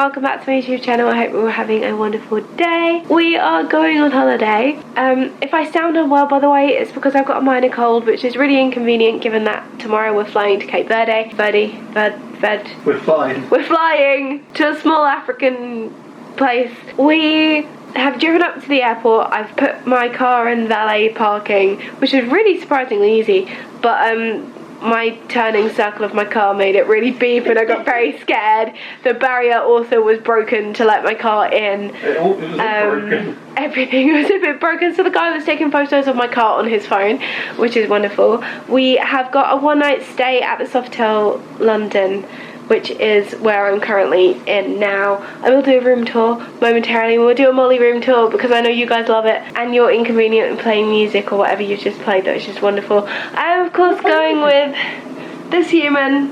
welcome back to my YouTube channel. I hope you're all having a wonderful day. We are going on holiday. If I sound unwell, by the way, it's because I've got a minor cold, which is really inconvenient given that tomorrow we're flying to Cape Verde. We're flying. We're flying to a small African place. We have driven up to the airport. I've put my car in valet parking, which is really surprisingly easy, but my turning circle of my car made it really beep and I got very scared. The barrier also was broken to let my car in. It was broken. Everything was a bit broken, so the guy was taking photos of my car on his phone, which is wonderful. We have got a one-night stay at the Sofitel London, which is where I'm currently in now. I will do a room tour momentarily. We'll do a Molly room tour because I know you guys love it and you're inconvenient in playing music or whatever you've just played. That's just wonderful. I am of course going with this human,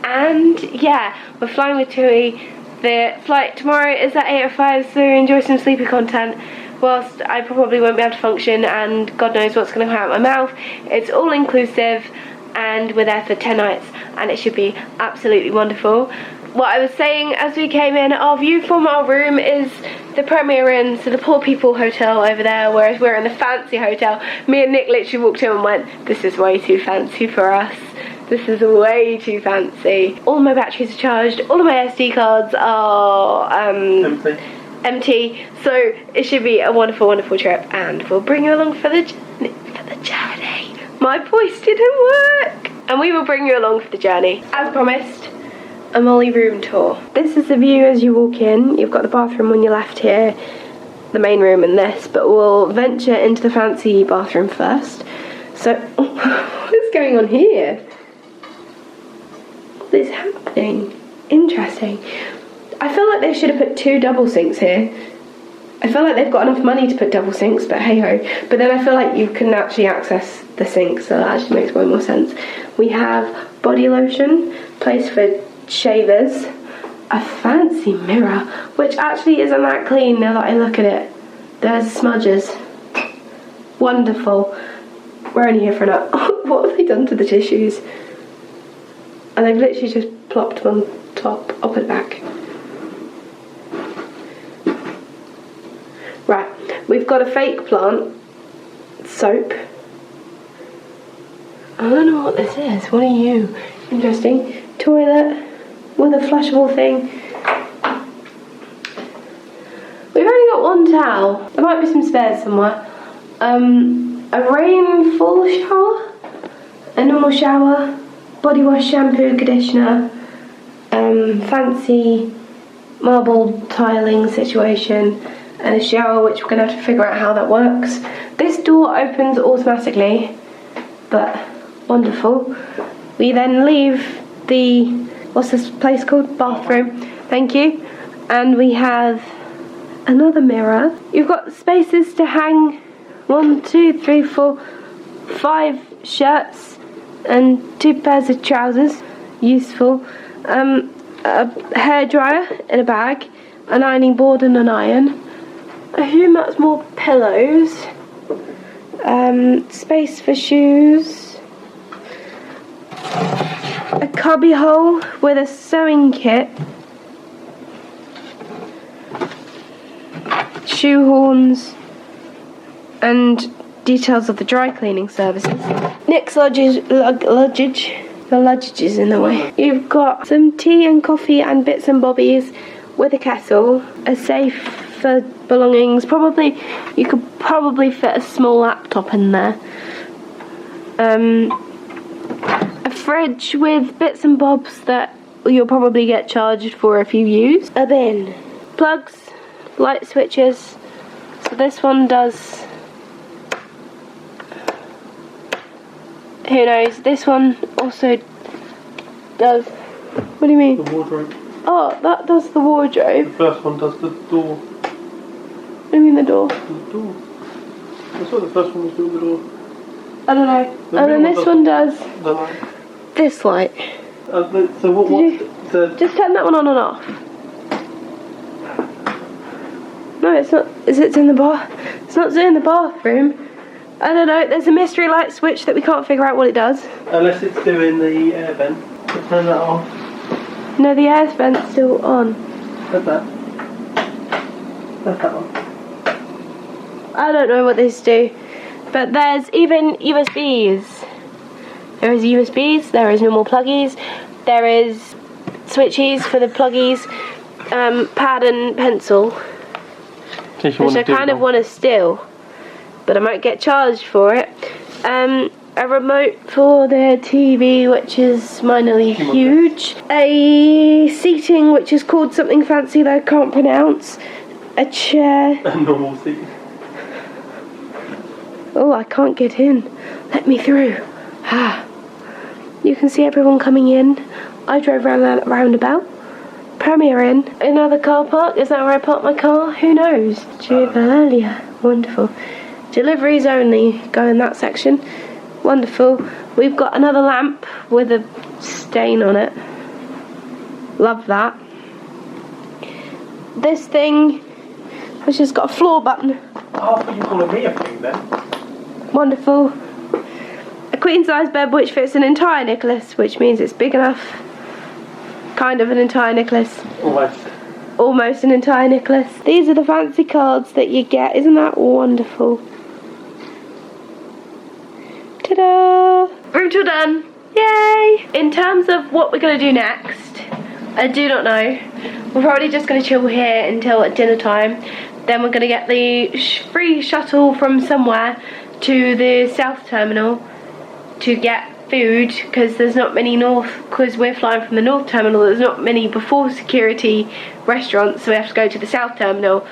and yeah, we're flying with Tui. The flight tomorrow is at 8:05, so enjoy some sleepy content whilst I probably won't be able to function and God knows what's going to come out of my mouth. It's all inclusive and we're there for 10 nights and it should be absolutely wonderful. What I was saying as we came in, our view from our room is the Premier Inn, so the poor people hotel over there, whereas we're in the fancy hotel. Me and Nick literally walked in and went, this is way too fancy for us. This is way too fancy. All my batteries are charged, all of my SD cards are empty, so it should be a wonderful, wonderful trip, and we'll bring you along for the journey. My voice didn't work! And we will bring you along for the journey. As promised, a Molly room tour. This is the view as you walk in. You've got the bathroom on your left here, the main room and this, but we'll venture into the fancy bathroom first. So, what is going on here? What is happening? Interesting. I feel like they should have put 2 double sinks here. I feel like they've got enough money to put double sinks, but hey ho. But then I feel like you can actually access the sink, so that actually makes way more sense. We have body lotion, place for shavers, a fancy mirror, which actually isn't that clean now that I look at it. There's smudges. Wonderful. We're only here for an hour. What have they done to the tissues? And they've literally just plopped them on top. I'll put it back. Right, we've got a fake plant soap. I don't know what this is. What are you? Interesting. Toilet with a flushable thing. We've only got one towel. There might be some spares somewhere. A rainfall shower, a normal shower, body wash, shampoo, conditioner, fancy marble tiling situation, and a shower, which we're going to have to figure out how that works. This door opens automatically, but wonderful. We then leave the, what's this place called? Bathroom. Thank you. And we have another mirror. You've got spaces to hang 1, 2, 3, 4, 5 shirts and 2 pairs of trousers. Useful. A hairdryer in a bag, an ironing board and an iron. I assume that's more pillows. Space for shoes. A cubby hole with a sewing kit. Shoe horns. And details of the dry cleaning services. Nick's luggage. The luggage is in the way. You've got some tea and coffee and bits and bobbies with a kettle. A safe for belongings. Probably, you could probably fit a small laptop in there. A fridge with bits and bobs that you'll probably get charged for if you use. A bin. Plugs, light switches. So this one does, who knows, this one also does, what do you mean? The wardrobe. Oh, that does the wardrobe. The first one does the door. What do you mean the door? The door. That's what the first one was doing, the door. I don't know. And then this one does the light. This light. So what the... Just turn that one on and off. No, it's not. Is it in the bar? It's not in the bathroom. I don't know. There's a mystery light switch that we can't figure out what it does. Unless it's doing the air vent. Turn that off. No, the air vent's still on. That's that. That's that one. I don't know what these do, but there's even USBs. There is USBs, there is normal pluggies, there is switchies for the pluggies, pad and pencil, which I kind of want to steal, but I might get charged for it. A remote for the TV, which is minorly huge. A seating, which is called something fancy that I can't pronounce. A chair. A normal seat. Oh, I can't get in. Let me through. Ah. You can see everyone coming in. I drove around that roundabout. Premier in. Another car park. Is that where I parked my car? Who knows? Drove earlier. Wonderful. Deliveries only go in that section. Wonderful. We've got another lamp with a stain on it. Love that. This thing has just got a floor button. Oh, you calling me a thing then? Wonderful. A queen size bed which fits an entire Nicholas, which means it's big enough. Kind of an entire Nicholas. Almost. Almost an entire Nicholas. These are the fancy cards that you get. Isn't that wonderful? Ta-da! Room tour done. Yay! In terms of what we're going to do next, I do not know. We're probably just going to chill here until dinner time. Then we're going to get the free shuttle from somewhere to the south terminal to get food, because there's not many because we're flying from the north terminal, there's not many before security restaurants, so we have to go to the south terminal.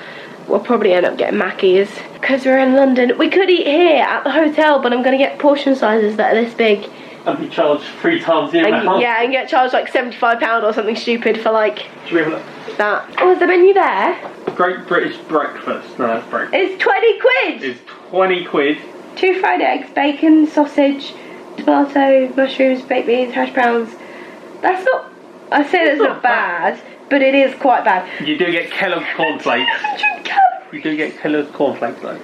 We'll probably end up getting Mackey's because we're in London. We could eat here at the hotel, but I'm going to get portion sizes that are this big. And be charged 3 times the amount. Yeah, and get charged like £75 or something stupid for like Should we have a look? that. Oh, is the menu there? Great British breakfast. No, that's breakfast. It's 20 quid! It's 20 quid. 2 fried eggs, bacon, sausage, tomato, mushrooms, baked beans, hash browns. That's not... I say that's not bad, but it is quite bad. You do get Kellogg's cornflakes. 100 calories! You do get Kellogg's cornflakes though.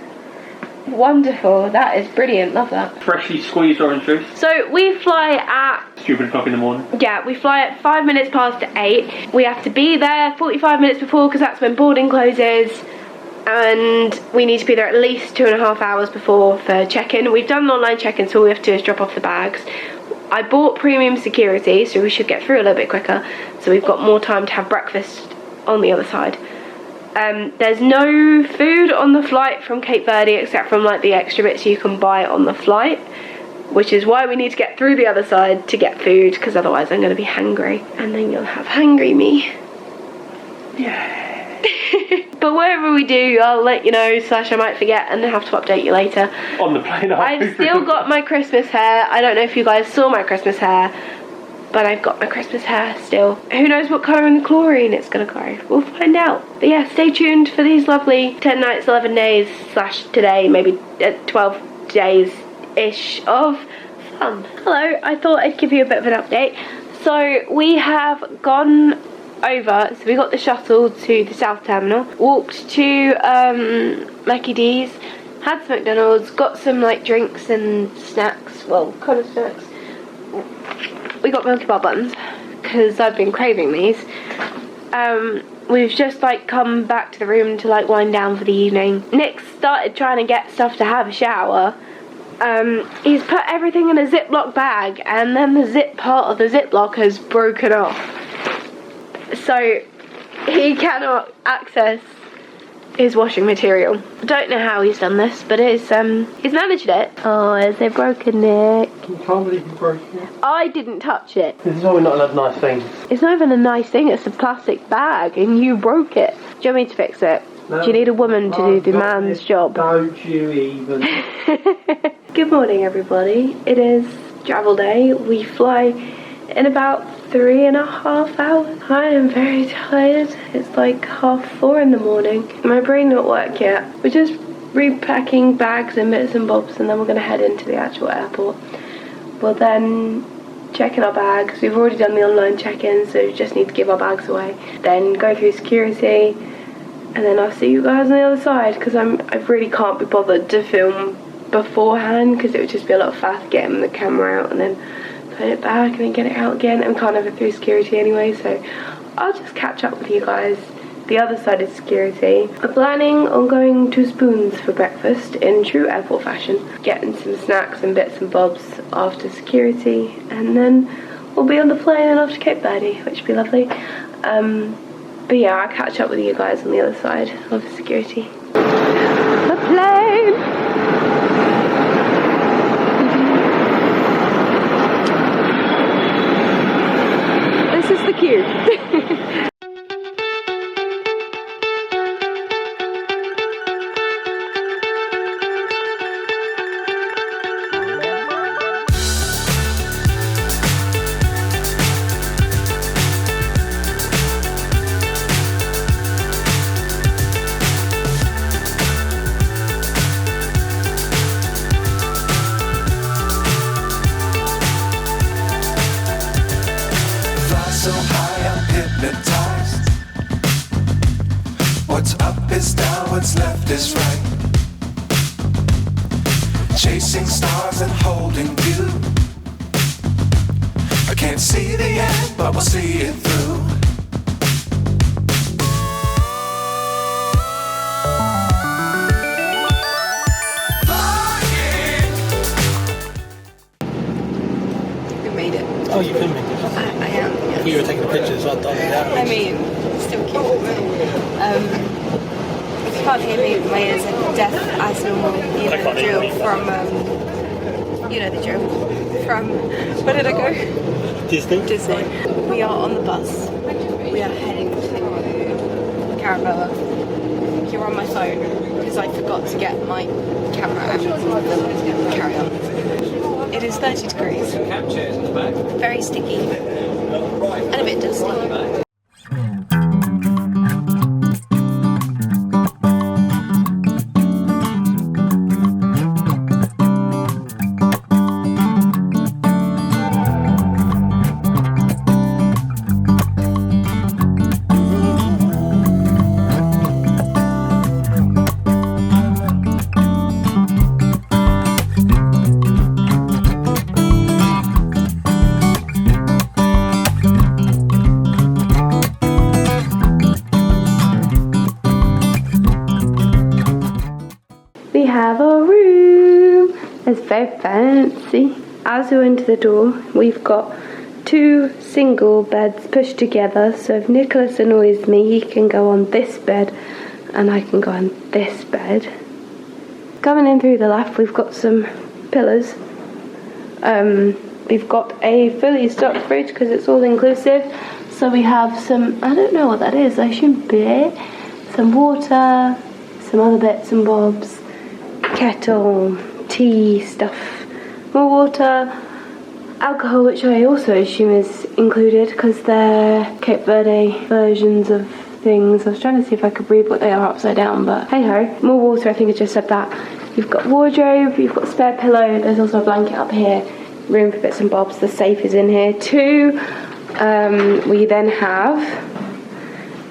Wonderful, that is brilliant, love that. Freshly squeezed orange juice. So we fly at... Stupid o'clock in the morning. Yeah, we fly at 5 minutes past 8. We have to be there 45 minutes before because that's when boarding closes. And we need to be there at least 2.5 hours before for check-in. We've done an online check-in, so all we have to do is drop off the bags. I bought premium security, so we should get through a little bit quicker. So we've got more time to have breakfast on the other side. There's no food on the flight from Cape Verde except from like the extra bits you can buy on the flight, which is why we need to get through the other side to get food, because otherwise I'm going to be hungry, and then you'll have hungry me. Yeah. But wherever we do, I'll let you know, / I might forget and have to update you later. On the plane. I've still got my Christmas hair. I don't know if you guys saw my Christmas hair, but I've got my Christmas hair still. Who knows what colour in the chlorine it's going to go. We'll find out. But yeah, stay tuned for these lovely 10 nights, 11 days / today, maybe 12 days-ish of fun. Hello, I thought I'd give you a bit of an update. So we have gone over, so we got the shuttle to the south terminal, walked to Lucky D's, had some McDonald's, got some like drinks and snacks, well, kind of snacks. We got Milky Bar buns because I've been craving these. We've just like come back to the room to like wind down for the evening. Nick started trying to get stuff to have a shower. He's put everything in a Ziploc bag, and then the zip part of the Ziploc has broken off, so he cannot access his washing material. I don't know how he's done this, but he's managed it. Oh, is it broken, Nick? I can't believe you broke it. I didn't touch it. This is why we're not allowed nice things. It's not even a nice thing, it's a plastic bag, and you broke it. Do you want me to fix it? No, do you need a woman to do the man's job? Don't you even. Good morning, everybody. It is travel day. We fly in about 3.5 hours. I am very tired. It's like 4:30 in the morning. My brain not work yet. We're just repacking bags and bits and bobs, and then we're going to head into the actual airport. We'll then check in our bags. We've already done the online check-in, so we just need to give our bags away. Then go through security, and then I'll see you guys on the other side, because I really can't be bothered to film beforehand, because it would just be a lot of faff getting the camera out and then put it back and then get it out again. I'm kind of through security anyway, so I'll just catch up with you guys The other side is security. I'm planning on going to Spoons for breakfast in true airport fashion. Getting some snacks and bits and bobs after security. And then we'll be on the plane and off to Cape Verde, which would be lovely. But yeah, I'll catch up with you guys on the other side of security. The plane! This is the queue. So high I'm hypnotized. What's up is down, what's left is right. Chasing stars and holding you. I can't see the end, but we'll see it through. We made it. Oh, you filming? I am. Yes. You were taking pictures, so I thought that. I mean, still cute. If you can't hear me, my ears are deaf as normal. You know the drill from. You know the drill from. Where did I go? Disney? Disney. We are on the bus. We are heading to Karamboa. You're on my phone because I forgot to get my camera and carry on. It is 30 degrees. Very sticky. And a bit dusty. We have a room. It's very fancy. As we enter the door, we've got 2 single beds pushed together. So if Nicholas annoys me, he can go on this bed and I can go on this bed. Coming in through the left, we've got some pillars. We've got a fully stocked fridge because it's all inclusive. So we have some, I don't know what that is, I assume beer, some water, some other bits and bobs, kettle, tea stuff, more water, alcohol, which I also assume is included because they're Cape Verde versions of things. I was trying to see if I could read what they are upside down, but hey ho. More water, I think I just said that. You've got wardrobe, you've got a spare pillow, there's also a blanket up here, room for bits and bobs, the safe is in here too. We then have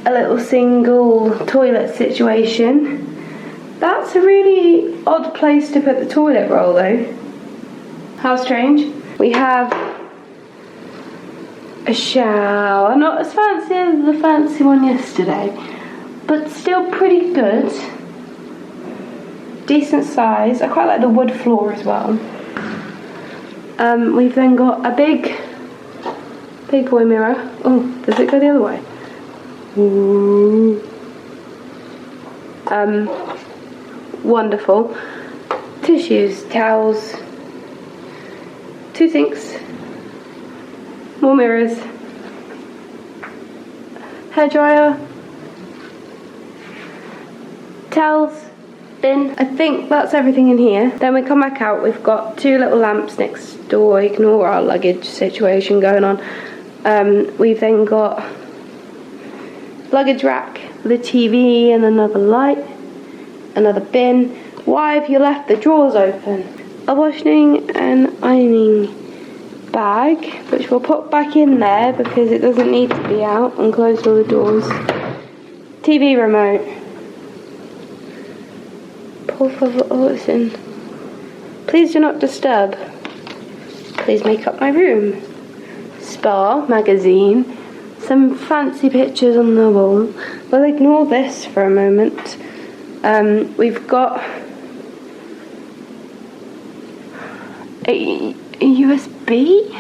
a little single toilet situation. That's a really odd place to put the toilet roll though. How strange. We have a shower, not as fancy as the fancy one yesterday, but still pretty good. Decent size. I quite like the wood floor as well. We've then got a big boy mirror. Oh, does it go the other way? Ooh. Wonderful. Tissues, towels, 2 sinks, more mirrors, hairdryer, towels, bin. I think that's everything in here. Then we come back out, we've got 2 little lamps next door. Ignore our luggage situation going on. We've then got luggage rack with a TV and another light, another bin. Why have you left the drawers open? A washing and ironing bag, which we'll put back in there because it doesn't need to be out, and close all the doors. TV remote. Por favor, oh, it's in. Please do not disturb. Please make up my room. Spa magazine. some fancy pictures on the wall. We'll ignore this for a moment. We've got a USB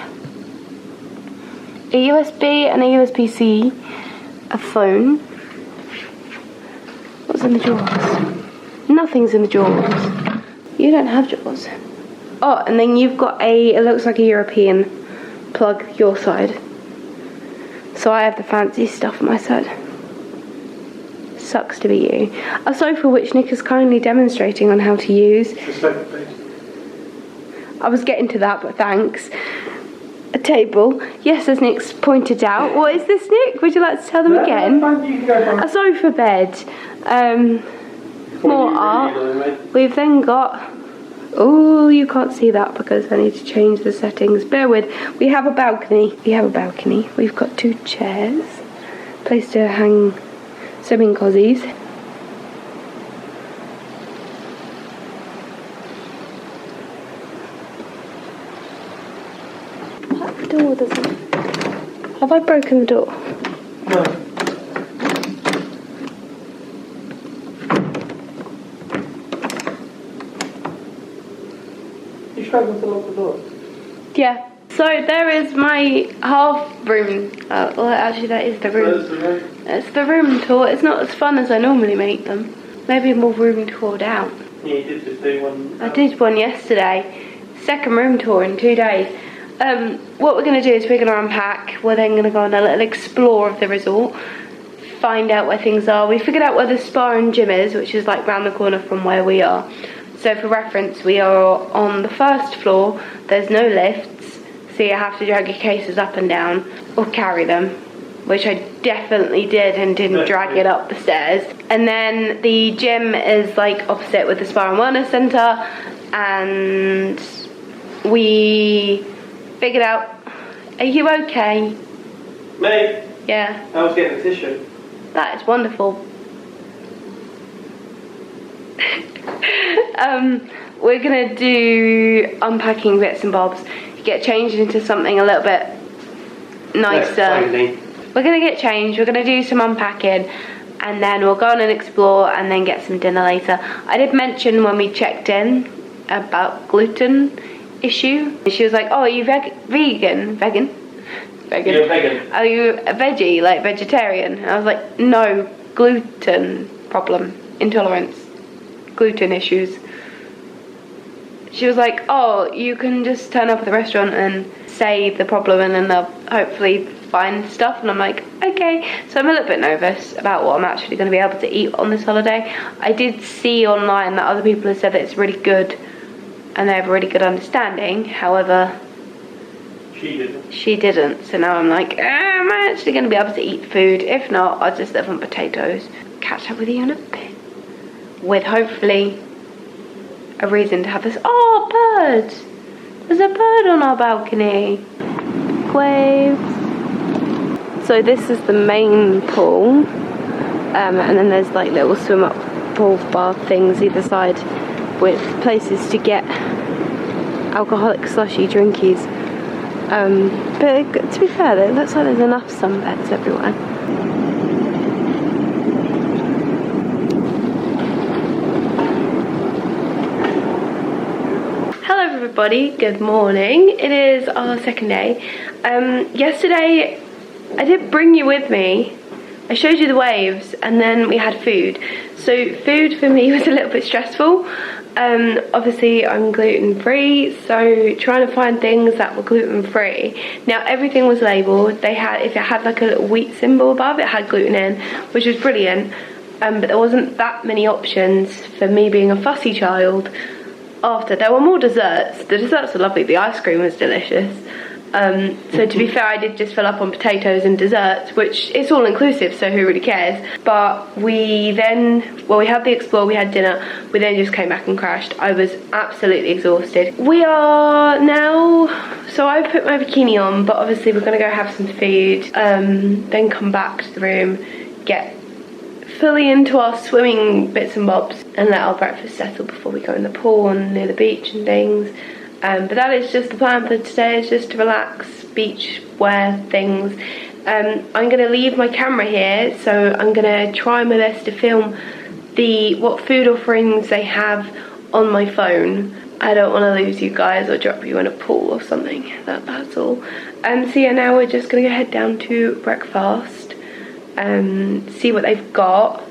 and a USB-C, a phone. What's in the drawers? Nothing's in the drawers. You don't have drawers. Oh, and then you've got it looks like a European plug your side. So I have the fancy stuff on my side. Sucks to be you. A sofa which Nick is kindly demonstrating on how to use. I was getting to that, but thanks. A table. Yes, as Nick's pointed out. What is this, Nick? Would you like to tell them again? A sofa bed. More art. We've then got... Oh, you can't see that because I need to change the settings. Bear with. We have a balcony. We've got 2 chairs. Place to hang swimming cozies. That door doesn't... Have I broken the door? No. You struggle to lock the door? Yeah. So there is my half room. Well, actually, that is the room. It's the room tour. It's not as fun as I normally make them. Maybe more room tour down. Yeah, you did just do one. I did one yesterday. Second room tour in 2 days. What we're going to do is we're going to unpack. We're then going to go on a little explore of the resort. Find out where things are. We figured out where the spa and gym is, which is like round the corner from where we are. So for reference, we are on the 1st floor. There's no lifts, so you have to drag your cases up and down or carry them, which I definitely did and didn't drag it up the stairs. And then the gym is like opposite with the spa and wellness centre, and we figured out... Are you okay? Me? Yeah. I was getting a tissue. That is wonderful. We're gonna do unpacking bits and bobs. Get changed into something a little bit nicer. We're gonna get changed. We're gonna do some unpacking, and then we'll go on and explore, and then get some dinner later. I did mention when we checked in about gluten issue. She was like, "Oh, are you vegan? Vegan? You're vegan. Are you a veggie, like vegetarian?" And I was like, "No, gluten problem, intolerance, gluten issues." She was like, "Oh, you can just turn up at the restaurant and say the problem, and then they'll hopefully find stuff." And I'm like, okay. So I'm a little bit nervous about what I'm actually going to be able to eat on this holiday. I did see online that other people have said that it's really good and they have a really good understanding. However, she didn't. So now I'm like, am I actually going to be able to eat food? If not, I'll just live on potatoes. Catch up with you in a bit, with hopefully a reason to have this. Oh, birds! There's a bird on our balcony. Waves. So this is the main pool, and then there's like little swim up pool bar things either side with places to get alcoholic slushy drinkies. But to be fair, it looks like there's enough sunbeds everywhere. Hello everybody, good morning. It is our second day. Yesterday I didn't bring you with me. I showed you the waves and then we had food. So food for me was a little bit stressful. Obviously I'm gluten free, so trying to find things that were gluten free. Now everything was labelled. They had, if it had like a little wheat symbol above, it had gluten in, which was brilliant. But there wasn't that many options for me being a fussy child. After there were more desserts. The desserts were lovely. The ice cream was delicious. So to be fair, I did just fill up on potatoes and desserts, which it's all inclusive, so who really cares. But we then, well, we had the explore, we had dinner, we then just came back and crashed. I was absolutely exhausted. We are now, so I put my bikini on, but obviously we're gonna go have some food, then come back to the room, get fully into our swimming bits and bobs, and let our breakfast settle before we go in the pool and near the beach and things. But that is just the plan for today, is just to relax, beach wear things. I'm going to leave my camera here, so I'm going to try my best to film what food offerings they have on my phone. I don't want to lose you guys or drop you in a pool or something. That's all. So yeah, now we're just going to go head down to breakfast and see what they've got.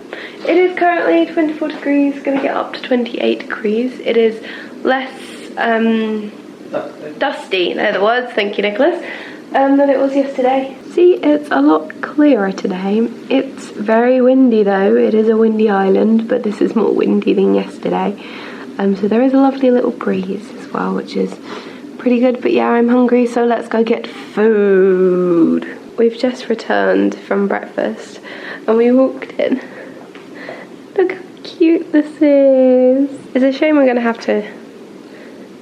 It is currently 24 degrees, going to get up to 28 degrees. It is less dusty, they're the words, thank you Nicholas, than it was yesterday. See, it's a lot clearer today. It's very windy though. It is a windy island, but this is more windy than yesterday. So there is a lovely little breeze as well, which is pretty good. But yeah, I'm hungry, so let's go get food. We've just returned from breakfast and we walked in. Look how cute this is. It's a shame we're going to have to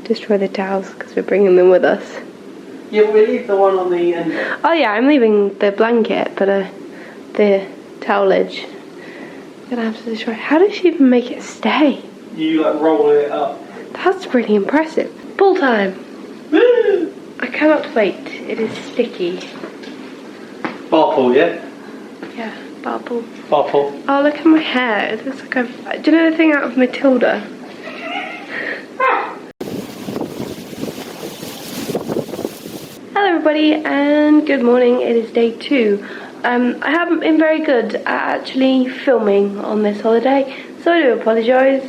destroy the towels because we're bringing them with us. Yeah, but we leave the one on the end. Oh yeah, I'm leaving the blanket, but the towelage I'm going to have to destroy. How does she even make it stay? You like roll it up. That's pretty impressive. Pool time. I cannot wait. It is sticky. Bar pool, yeah? Yeah, bar pool. Bar pool. Oh, look at my hair. It looks like I've... Do you know the thing out of Matilda? Hello everybody and good morning. It is day 2. I haven't been very good at actually filming on this holiday, so I do apologise.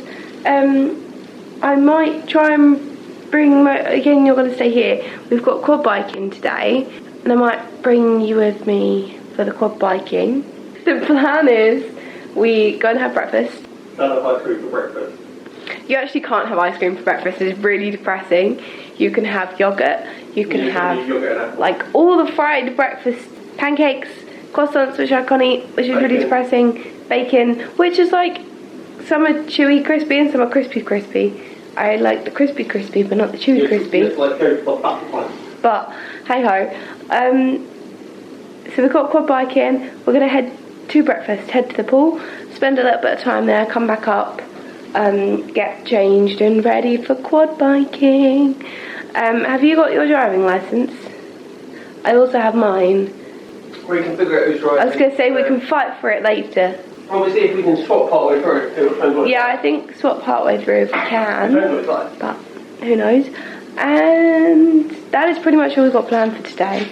I might try and bring my... Again, you're going to stay here. We've got quad biking today, and I might bring you with me for the quad biking. The plan is we go and have breakfast. Don't have ice cream for breakfast. You actually can't have ice cream for breakfast. It's really depressing. You can have yogurt. You can have like all the fried breakfast pancakes, croissants, which I can't eat, which is really depressing. Bacon, which is like, some are chewy crispy and some are crispy. I like the crispy, but not the chewy crispy. But hey ho. So we've got quad biking. We're gonna head to breakfast, head to the pool, spend a little bit of time there, come back up, get changed and ready for quad biking. Have you got your driving license? I also have mine. We can figure out who's driving. I was going to say we can fight for it later. Well, we'll see if we can swap part way through. Yeah, I think swap part way through if we can. Depends what it's like. But who knows. And that is pretty much all we've got planned for today.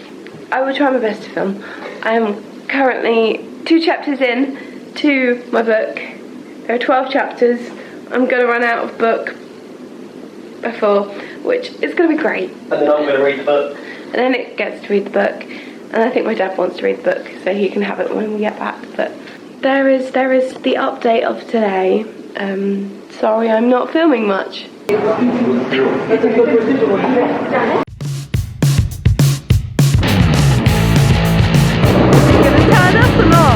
I will try my best to film. I am currently 2 chapters in to my book. There are 12 chapters. I'm going to run out of book before, which is going to be great. And then I'm going to read the book. And then it gets to read the book. And I think my dad wants to read the book, so he can have it when we get back. But there is the update of today. Sorry, I'm not filming much. You gonna turn up or not?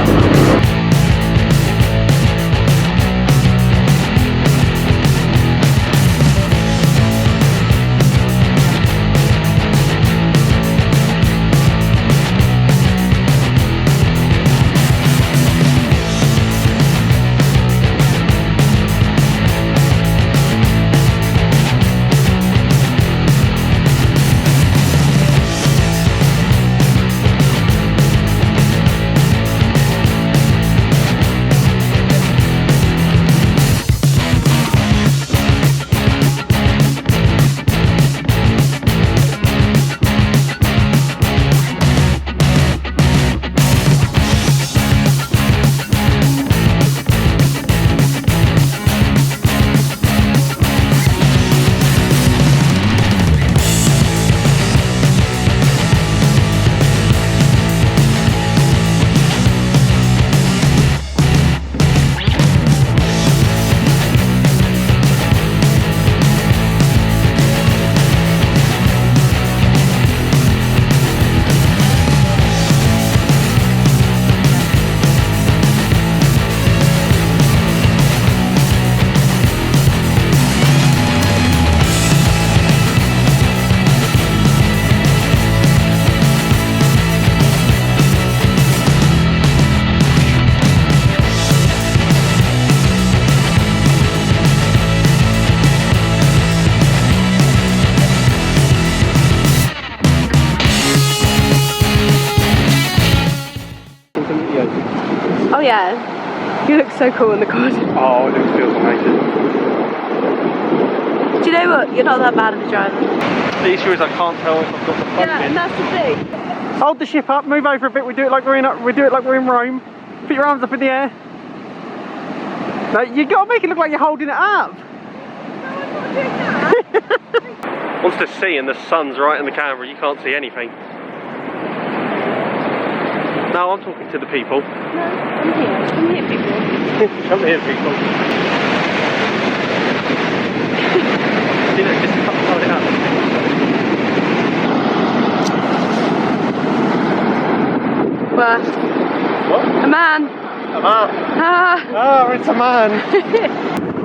Yeah. You look so cool in the quad. Oh, it feels amazing. Do you know what? You're not that bad at the driving. The issue is I can't tell if I've got the phone Yeah, in. and that's the thing. Hold the ship up, move over a bit. We do it like we're in Rome. Put your arms up in the air. No, you gotta make it look like you're holding it up. No, I'm not doing that. Wants to see, and the sun's right in the camera. You can't see anything. No, I'm talking to the people. No, I'm here. Come here, people. Come here, people. You know, just hold it up. What? What? A man. A man. Ah. Oh, it's a man.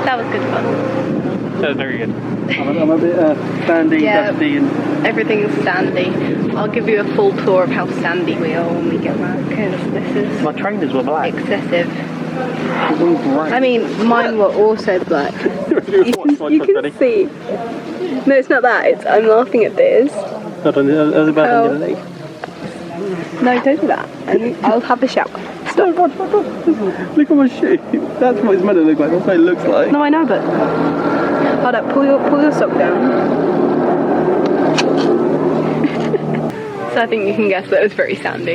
That was good fun. That was very good. I'm a bit sandy, dusty, and everything is sandy. I'll give you a full tour of how sandy we are when we get back, because this is my trainers were black. excessive. It was great. I mean, mine were also black. You can see. No, it's not that. It's I'm laughing at this. Hold on, that was a bad Oh. on your leg. No, don't do that. And I'll have the shower. Stop, watch. Look at my shoe. That's what it's meant to look like. That's what it looks like. No, I know, but hold up. Pull your sock down. So I think you can guess that it was very sandy.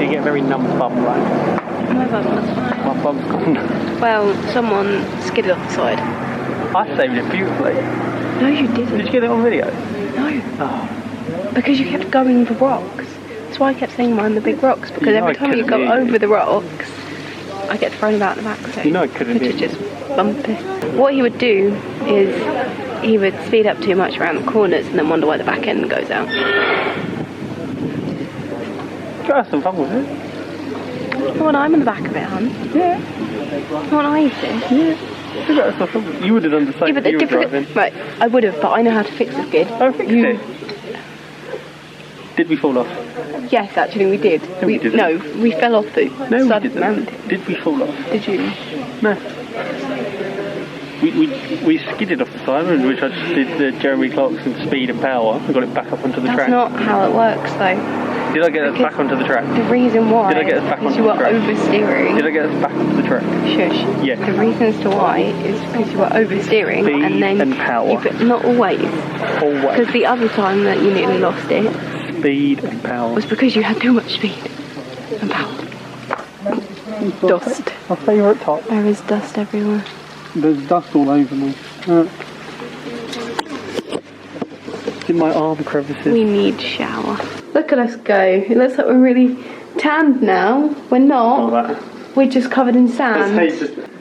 You get very numb bum like. My bum was fine. My bum's gone. Well, someone skidded off the side. I saved it beautifully. No, you didn't. Did you get it on video? No. Oh. Because you kept going the rocks. That's why I kept saying mind the big rocks, because You know every I time you couldn't go hear you. over the rocks, I get thrown about in the back. So You know I couldn't which is hear just bumpy. What he would do is he would speed up too much around the corners and then wonder why the back end goes out. You have some fun with it. Well, I'm in the back of it, hon. Yeah. What I used to. Yeah. You got some fun with it. You would have done the same Yeah, but if the you were driving. right, I would have, but I know how to fix the skid. Oh, fixed it. Did we fall off? Yes, actually, we did. No, we didn't. No, we fell off the No, side we of the mountain. didn't. Did we fall off? Did you? No. We skidded off the side, which I just did the Jeremy Clarkson speed and power and got it back up onto the That's track. not how it works, though. Did I get us back onto the track? The reason why Did I get us back is onto you the were track? oversteering. Did I get us back onto the track? Shush. Yes. The reason as to why is because you were oversteering Speed and then and power. you put, not always. Always. Because the other time that you nearly lost it Speed and power. was because you had too much speed and power. Dust. My favourite top. There is dust everywhere. There's dust all over me. In my arm crevices. We need shower. Look at us go. It looks like we're really tanned now. We're not. We're just covered in sand.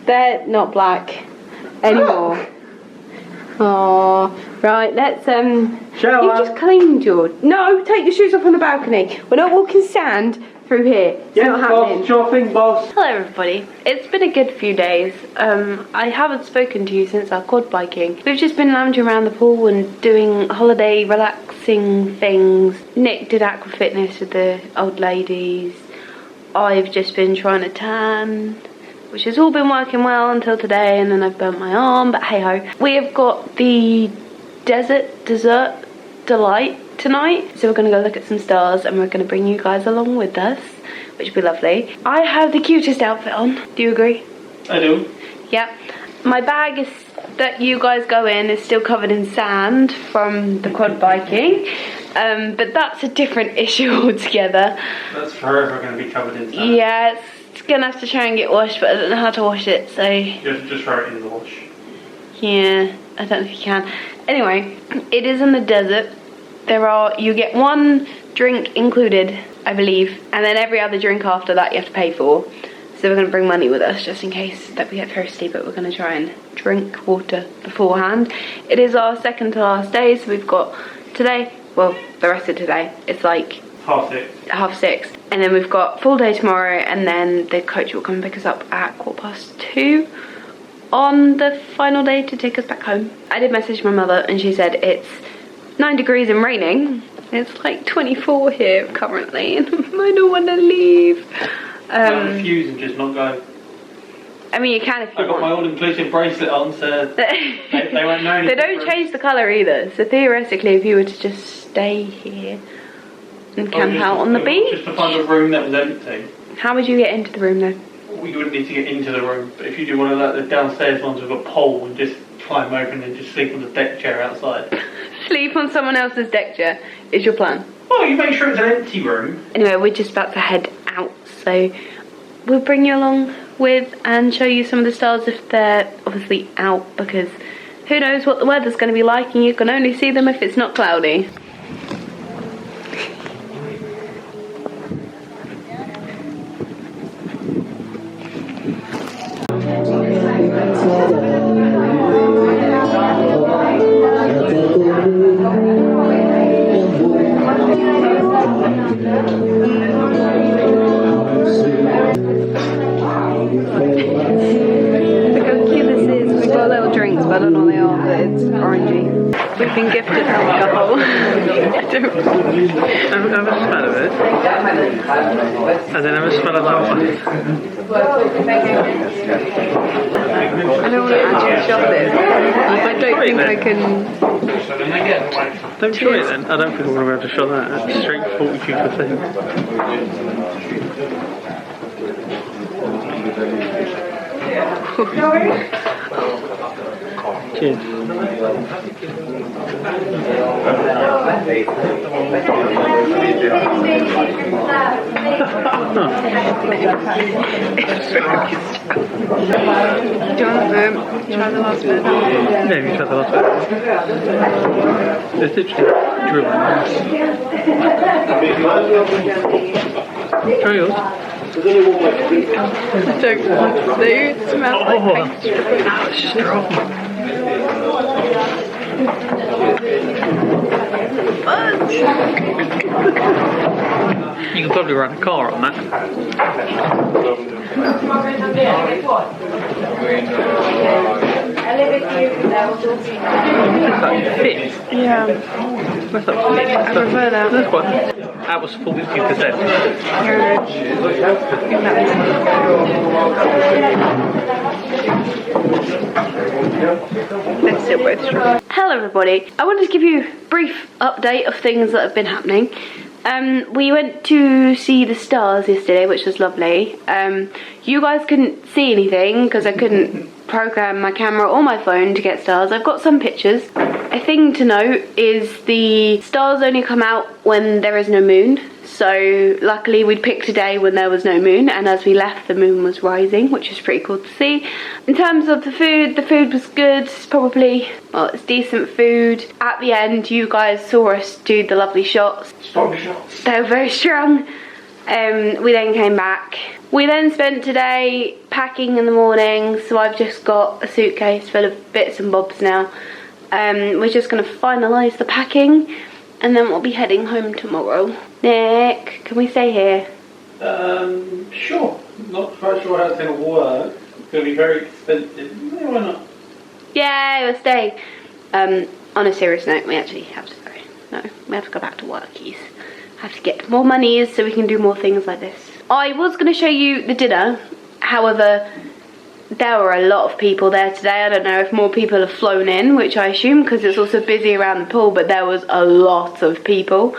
They're not black anymore. Oh, right. Let's Shower. You just cleaned your. No, take your shoes off on the balcony. We're not walking sand through here. It's not happening. Sure thing, boss. Hello everybody. It's been a good few days. I haven't spoken to you since our quad biking. We've just been lounging around the pool and doing holiday relaxing things. Nick did aqua fitness with the old ladies. I've just been trying to tan, which has all been working well until today, and then I've burnt my arm, but hey ho. We have got the dessert delight tonight, so we're going to go look at some stars and we're going to bring you guys along with us, which will be lovely. I have the cutest outfit on. Do you agree? I do. Yeah. My bag is that you guys go in is still covered in sand from the quad biking, but that's a different issue altogether. That's forever going to be covered in sand. Yeah, it's going to have to try and get washed, but I don't know how to wash it, so Just throw it in the wash. yeah, I don't know if you can. Anyway, it is in the desert. You get one drink included, I believe, and then every other drink after that you have to pay for. So we're going to bring money with us just in case that we get thirsty, but we're going to try and drink water beforehand. It is our second to last day, so we've got today, well, the rest of today, it's like half six, and then we've got full day tomorrow, and then the coach will come and pick us up at 2:15 on the final day to take us back home. I did message my mother and she said it's 9 degrees and raining. It's like 24 here currently and I don't want to leave. Refuse and just not go. I mean, you can if you want. I got my all-inclusive bracelet on, so they won't know anything. They don't change the colour either, so theoretically if you were to just stay here and camp out on the beach. Just to find a room that was empty. How would you get into the room though? We wouldn't need to get into the room, but if you do one of the downstairs ones with a pole and just climb over and then just sleep on the deck chair outside. Sleep on someone else's deck chair is your plan? Well, you make sure it's an empty room. Anyway, we're just about to head out, so we'll bring you along with and show you some of the stars if they're obviously out, because who knows what the weather's going to be like and you can only see them if it's not cloudy. I don't know what they are, but it's orangey. We've been gifted alcohol. I don't have a smell of it. And then have a smell of that one. I don't want to actually shot this. I don't think I can. Don't try it then. I don't think I'm going to be able to shot that. That's straight 42%. Cheers. Do you want to try the last bit? Yeah, you try the last bit. It's literally driven. Try yours. I don't want to. It smells like pastry. That was strong. You can probably run a car on that. That fits. Yeah. What's that fit? I prefer that. That's quite. That was 42%. Let's still both strong. Hello everybody. I wanted to give you a brief update of things that have been happening. We went to see the stars yesterday, which was lovely. You guys couldn't see anything because I couldn't program my camera or my phone to get stars. I've got some pictures. A thing to note is the stars only come out when there is no moon. So luckily we'd picked a day when there was no moon, and as we left the moon was rising, which is pretty cool to see. In terms of the food was good. It's probably, well, it's decent food. At the end you guys saw us do the lovely shots. Strong shots. They were very strong. We then came back. We then spent today packing in the morning, so I've just got a suitcase full of bits and bobs now. We're just going to finalise the packing and then we'll be heading home tomorrow. Nick, can we stay here? Sure. Not quite sure how it's going to work. It's going to be very expensive. Yeah, why not? Yeah, we'll stay. On a serious note, we actually have to go. No, we have to go back to workies. Have to get more monies so we can do more things like this. I was going to show you the dinner, however, there were a lot of people there today. I don't know if more people have flown in, which I assume because it's also busy around the pool, but there was a lot of people.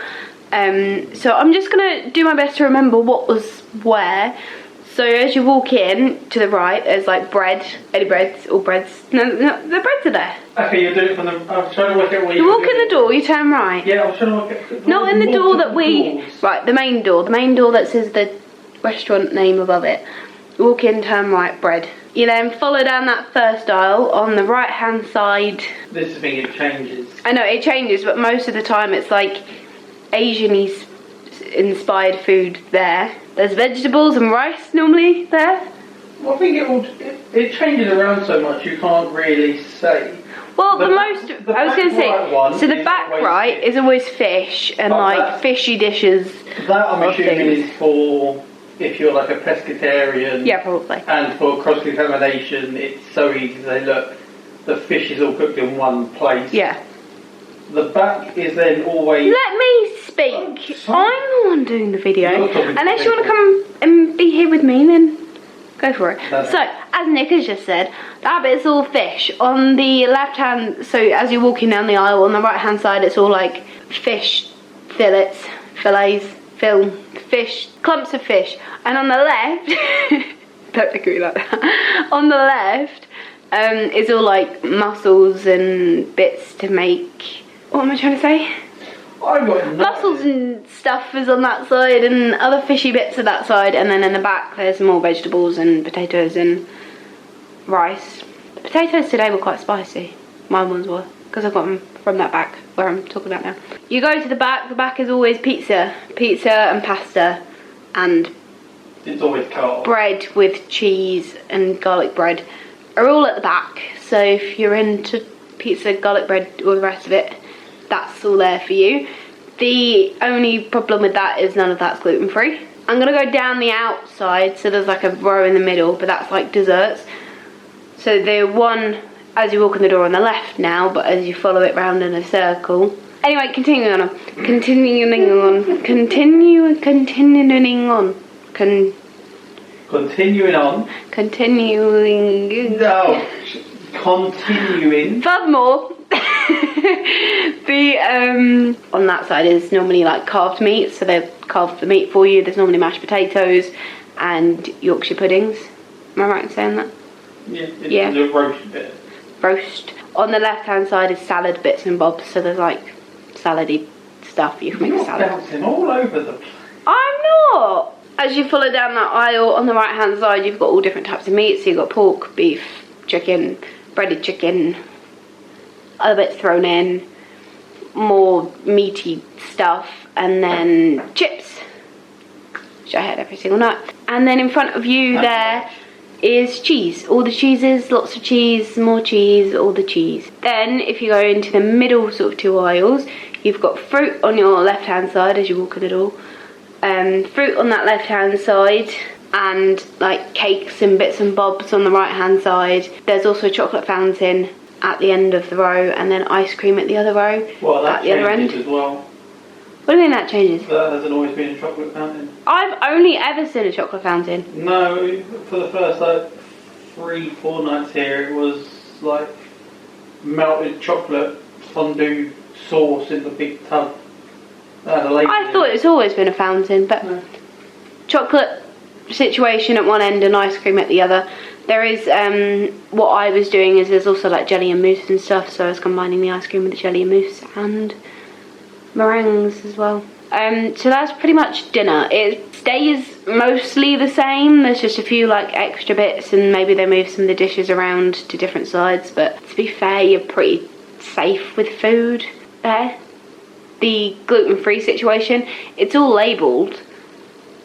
So I'm just going to do my best to remember what was where. So as you walk in, to the right, there's like bread, any breads, all breads. No, the breads are there. Okay, you're doing it from the, I was trying to work out where you walk in the door, you turn right. Yeah, I was trying to work out. Not in the door that we, right, the main door that says the restaurant name above it. Walk in, turn right, bread. You then follow down that first aisle on the right hand side. This thing, it changes. I know it changes, but most of the time it's like Asian-y inspired food there. There's vegetables and rice normally there. Well, I think it changes around so much you can't really say. Well, The I back- was the going to back say, right one so the is back always right fish. is always fish and But like that- fishy dishes. That I'm of assuming things. is for if you're like a pescatarian. Yeah, probably. And for cross-contamination, it's so easy to say, look, the fish is all cooked in one place. Yeah. The back is then always... Let me speak. sorry. I'm the one doing the video. You're talking to Unless you want to people. come and be here with me, then go for it. No. So, as Nick has just said, that bit's all fish. On the left hand, so as you're walking down the aisle, on the right hand side, it's all like fish fillets, fish, clumps of fish. And on the left, don't look at me like that. On the left, it's all like mussels and bits to make. What am I trying to say? I've got no Mussels idea. and stuff is on that side, and other fishy bits are that side, and then in the back there's more vegetables and potatoes and rice. The potatoes today were quite spicy. My ones were, because I got them from that back where I'm talking about now. You go to the back is always pizza and pasta, and It's always carb. bread with cheese and garlic bread are all at the back. So if you're into pizza, garlic bread, all the rest of it, that's all there for you. The only problem with that is none of that's gluten free. I'm gonna go down the outside, so there's like a row in the middle, but that's like desserts. So the one as you walk in the door on the left now, but as you follow it round in a circle. Anyway, continuing on. Continuing on. No. Continuing. Furthermore, the on that side is normally like carved meat, so they've carved the meat for you. There's normally mashed potatoes and Yorkshire puddings. Am I right in saying that? Yeah. It's Yeah. the roast bit. Roast. On the left hand side is salad bits and bobs, so there's like salady stuff you can make You're a salad. bouncing all over the place. I'm not! As you follow down that aisle, on the right hand side you've got all different types of meat. So you've got pork, beef, chicken, breaded chicken, other bits thrown in, more meaty stuff, and then chips, which I had every single night. And then in front of you there is cheese. All the cheeses, lots of cheese, more cheese, all the cheese. Then if you go into the middle sort of two aisles, you've got fruit on your left hand side as you walk in the door. Fruit on that left hand side, and like cakes and bits and bobs on the right hand side. There's also a chocolate fountain at the end of the row, and then ice cream at the other row. Well, that at the other end. changes as well. What do you mean that changes? That hasn't always been a chocolate fountain. I've only ever seen a chocolate fountain. No, for the first like 3-4 nights here, it was like melted chocolate fondue sauce in the big tub. That had a lady I in thought it. it's always been a fountain, but No. chocolate situation at one end and ice cream at the other. There is, what I was doing is there's also like jelly and mousse and stuff, so I was combining the ice cream with the jelly and mousse and meringues as well. So that's pretty much dinner. It stays mostly the same. There's just a few like extra bits, and maybe they move some of the dishes around to different sides, but to be fair, you're pretty safe with food there. The gluten-free situation, it's all labelled,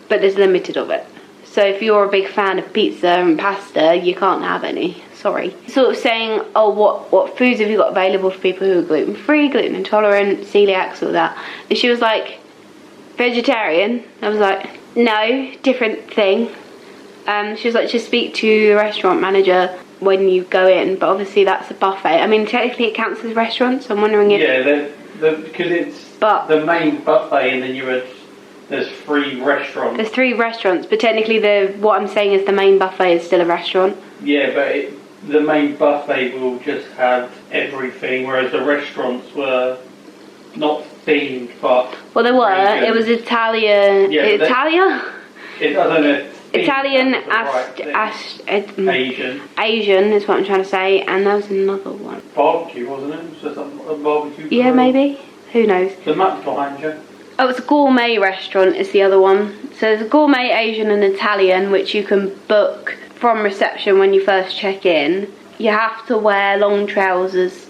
but there's limited of it. So if you're a big fan of pizza and pasta, you can't have any. Sorry. Sort of saying, oh, what foods have you got available for people who are gluten-free, gluten intolerant, celiacs, all that. And she was like, vegetarian. I was like, no, different thing. She was like, just speak to the restaurant manager when you go in, but obviously that's a buffet. I mean, technically it counts as restaurants, so I'm wondering if... Yeah, because it's the main buffet, and then there's 3 restaurants. There's 3 restaurants, but technically what I'm saying is the main buffet is still a restaurant. Yeah, but the main buffet will just have everything, whereas the restaurants were not themed, but... Well, they were. vegan. It was Italian... Yeah, Italia? I don't know if Italian, Asian. Asian is what I'm trying to say, and there was another one. Barbecue, wasn't it? It was just a barbecue. Yeah, grill. maybe. Who knows? The map's behind you. Oh, it's a gourmet restaurant is the other one. So there's a gourmet, Asian and Italian, which you can book from reception when you first check in. You have to wear long trousers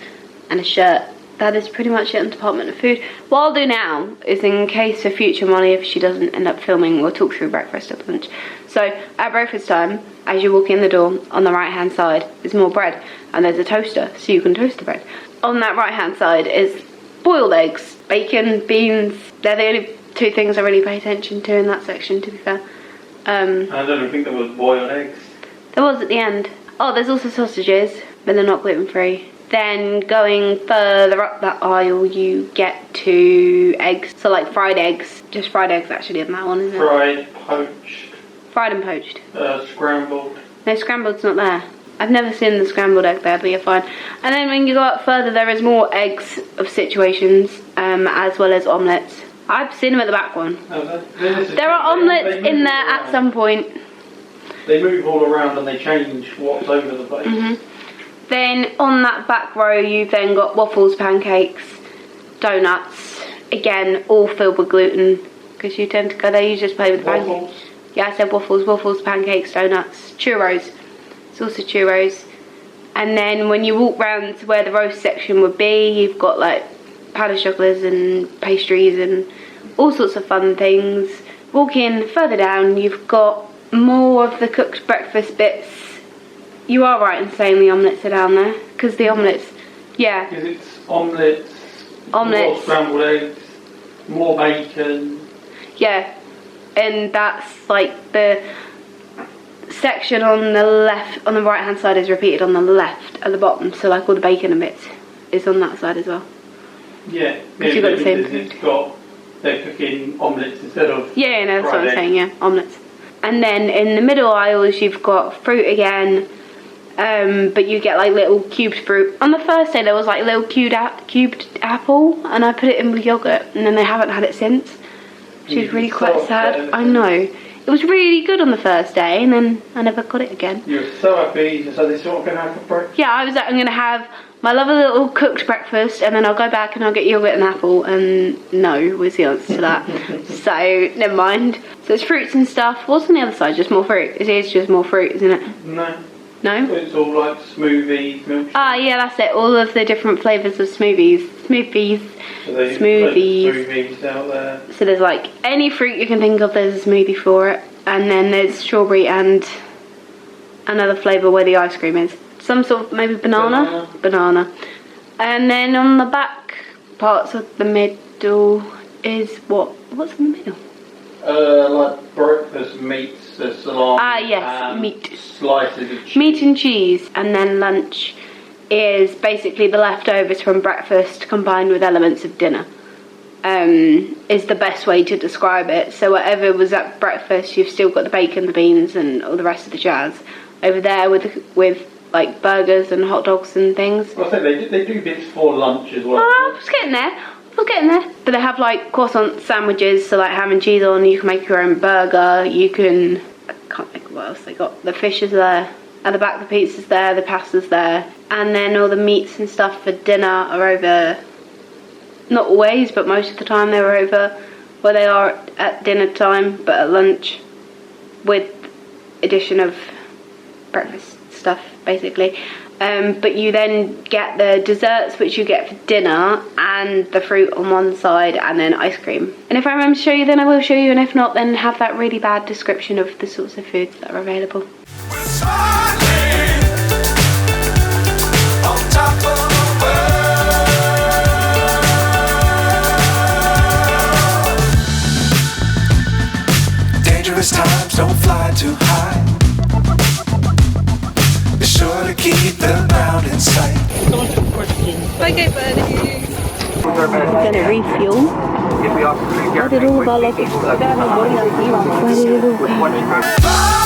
and a shirt that is pretty much it on Department of Food. What I'll do now is, in case for future Molly, if she doesn't end up filming, we'll talk through breakfast at lunch. So at breakfast time, as you walk in the door, on the right hand side is more bread, and there's a toaster so you can toast the bread. On that right hand side is boiled eggs, bacon, beans. They're the only two things I really pay attention to in that section, to be fair. I don't think there was boiled eggs. There was at the end. Oh, there's also sausages, but they're not gluten free. Then going further up that aisle, you get to eggs. So like fried eggs. Just fried eggs actually in that one, isn't it? Fried, poached. Fried and poached. Scrambled. No, scrambled's not there. I've never seen the scrambled egg there, but you're fine. And then when you go up further, there is more eggs of situations, as well as omelettes. I've seen them at the back one. There are omelettes in there at some point. They move all around and they change what's over the place. Then on that back row, you've then got waffles, pancakes, donuts. Again, all filled with gluten, because you tend to go there. You just play with the pancakes. Yeah, I said waffles, pancakes, donuts, churros. It's also churros. And then when you walk round to where the roast section would be, you've got like pain au chocolats and pastries and all sorts of fun things. Walking further down, you've got more of the cooked breakfast bits. You are right in saying the omelettes are down there, because the omelettes, yeah. Because it's omelettes, more scrambled eggs, more bacon. Yeah, and that's like the section on the left, on the right hand side is repeated on the left at the bottom, so like all the bacon and bits is on that side as well. Yeah, you've got the same food. They're cooking omelettes instead of yeah, no, that's what I'm saying, yeah, omelettes. And then in the middle aisles you've got fruit again, but you get like little cubed fruit. On the first day there was like a little cubed apple, and I put it in with yogurt, and then they haven't had it since, which is really quite sad. I know. It was really good on the first day, and then I never got it again. You were so happy, you said, this is what I'm going to have for breakfast? Yeah, I was like, I'm going to have my lovely little cooked breakfast, and then I'll go back and I'll get yogurt and apple, and no was the answer to that. So, never mind. So it's fruits and stuff. What's on the other side? Just more fruit? It is just more fruit, isn't it? No. No? It's all like smoothies, milkshakes. Ah, yeah, that's it. All of the different flavours of smoothies. Smoothies. So they Smoothies. Smoothies out there. So there's like any fruit you can think of, there's a smoothie for it. And then there's strawberry and another flavour where the ice cream is. Some sort of maybe banana. And then on the back parts of the middle is what? What's in the middle? Like breakfast meats, the salami. Ah, yes, meat. Slices of cheese. Meat and cheese. And then lunch is basically the leftovers from breakfast combined with elements of dinner. Is the best way to describe it. So whatever was at breakfast, you've still got the bacon, the beans, and all the rest of the jazz. Over there with like burgers and hot dogs and things. Well, I think they do bits for lunch as well. Oh, I was getting there. But they have like croissant sandwiches, so like ham and cheese on. You can make your own burger. You can, I can't think what else they got. The fish is there. At the back, the pizza's there. The pasta's there. And then all the meats and stuff for dinner are over. Not always, but most of the time they're over where they are at dinner time, but at lunch, with addition of breakfast stuff, basically. But you then get the desserts, which you get for dinner, and the fruit on one side, and then ice cream. And if I remember to show you, then I will show you, and if not, then have that really bad description of the sorts of foods that are available. We're smiling on top of the world. Dangerous times, don't fly too high. Be sure to keep the ground in sight. Bye, Cape Verde. We're going to refuel. Where did all of our luggage go? Where did it all go?